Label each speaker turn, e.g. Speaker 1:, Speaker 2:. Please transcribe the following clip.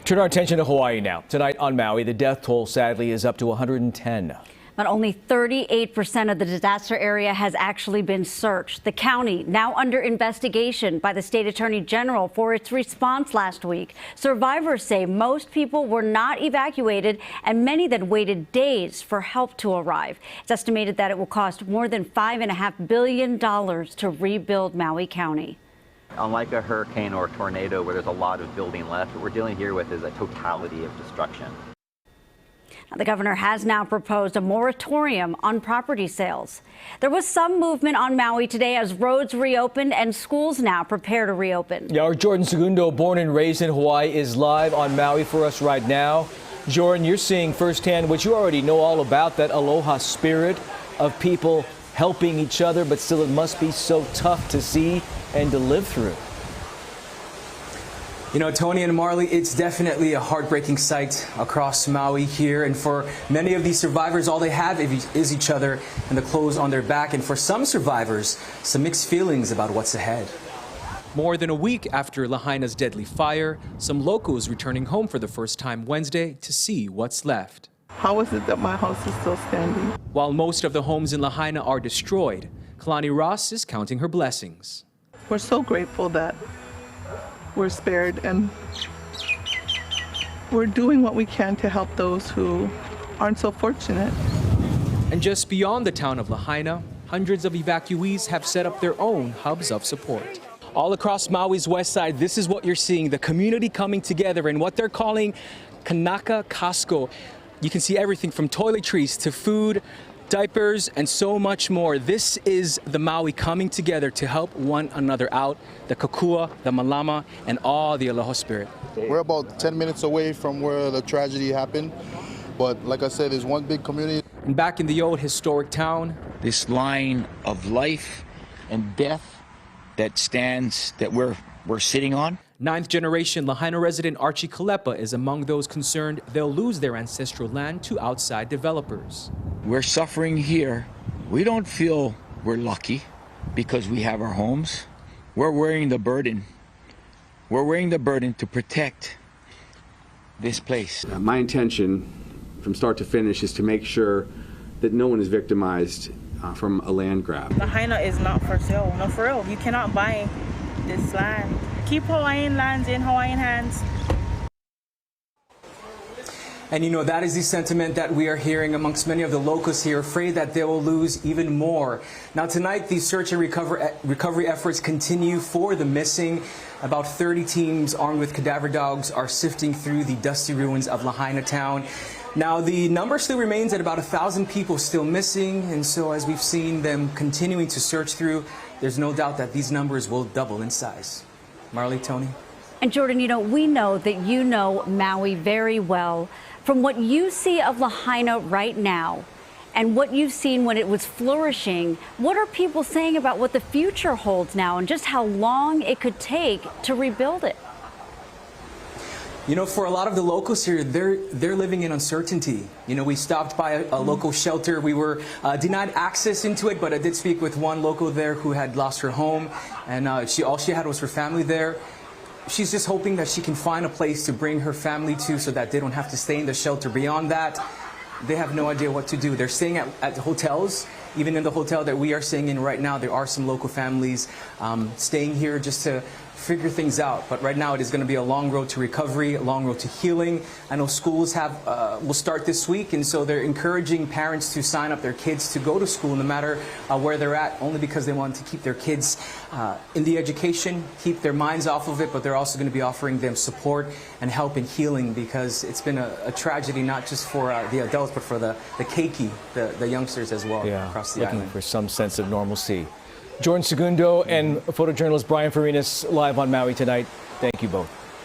Speaker 1: Turn our attention to Hawaii now. Tonight on Maui, the death toll sadly is up to 110.
Speaker 2: But only 38% of the disaster area has actually been searched. The county now under investigation by the state attorney general for its response last week. Survivors say most people were not evacuated and many then waited days for help to arrive. It's estimated that it will cost more than $5.5 billion to rebuild Maui County.
Speaker 3: Unlike a hurricane or a tornado where there's a lot of building left, what we're dealing here with is a totality of destruction.
Speaker 2: The governor has now proposed a moratorium on property sales. There was some movement on Maui today as roads reopened and schools now prepare to reopen.
Speaker 1: Yeah, our Jordan Segundo, born and raised in Hawaii, is live on Maui for us right now. Jordan, you're seeing firsthand what you already know all about, that aloha spirit of people helping each other, but still it must be so tough to see and to live through.
Speaker 4: You know, Tony and Marley, it's definitely a heartbreaking sight across Maui here. And for many of these survivors, all they have is each other and the clothes on their back. And for some survivors, some mixed feelings about what's ahead.
Speaker 5: More than a week after Lahaina's deadly fire, some locals returning home for the first time Wednesday to see what's left.
Speaker 6: How is it that my house is still standing?
Speaker 5: While most of the homes in Lahaina are destroyed, Kalani Ross is counting her blessings.
Speaker 6: We're so grateful that we're spared, and we're doing what we can to help those who aren't so fortunate.
Speaker 5: And just beyond the town of Lahaina, hundreds of evacuees have set up their own hubs of support. All across Maui's west side, this is what you're seeing, the community coming together in what they're calling Kanaka Costco. You can see everything from toiletries to food, diapers, and so much more. This is the Maui coming together to help one another out, the kokua, the malama, and all the aloha spirit.
Speaker 7: We're about 10 minutes away from where the tragedy happened, but like I said, there's one big community.
Speaker 5: And back in the old historic town,
Speaker 8: this line of life and death that we're sitting on.
Speaker 5: Ninth-generation Lahaina resident Archie Kalepa is among those concerned they'll lose their ancestral land to outside developers.
Speaker 8: We're suffering here. We don't feel we're lucky because we have our homes. We're wearing the burden. We're wearing the burden to protect this place.
Speaker 9: My intention from start to finish is to make sure that no one is victimized from a land grab.
Speaker 10: Lahaina is not for sale. No, for real. You cannot buy this land. Keep Hawaiian lands in Hawaiian hands.
Speaker 4: And you know, that is the sentiment that we are hearing amongst many of the locals here, afraid that they will lose even more. Now tonight, the search and recovery efforts continue for the missing. About 30 teams armed with cadaver dogs are sifting through the dusty ruins of Lahaina town. Now the number still remains at about 1,000 people still missing, and so as we've seen them continuing to search through, there's no doubt that these numbers will double in size. Marley, Tony?
Speaker 2: And Jordan, you know, we know that you know Maui very well. From what you see of Lahaina right now and what you've seen when it was flourishing, what are people saying about what the future holds now and just how long it could take to rebuild it?
Speaker 4: You know, for a lot of the locals here, they're living in uncertainty. You know, we stopped by a local shelter. We were denied access into it, but I did speak with one local there who had lost her home, and all she had was her family there. She's just hoping that she can find a place to bring her family to so that they don't have to stay in the shelter. Beyond that, they have no idea what to do. They're staying at hotels. Even in the hotel that we are staying in right now, there are some local families staying here just to figure things out. But right now it is going to be a long road to recovery, a long road to healing. I know schools will start this week, and so they're encouraging parents to sign up their kids to go to school no matter where they're at, only because they want to keep their kids in the education, keep their minds off of it, but they're also going to be offering them support and help in healing, because it's been a tragedy not just for the adults but for the keiki, the youngsters as well, across the
Speaker 1: looking
Speaker 4: island.
Speaker 1: for some sense of normalcy. Jordan Segundo and photojournalist Brian Farinas live on Maui tonight. Thank you both.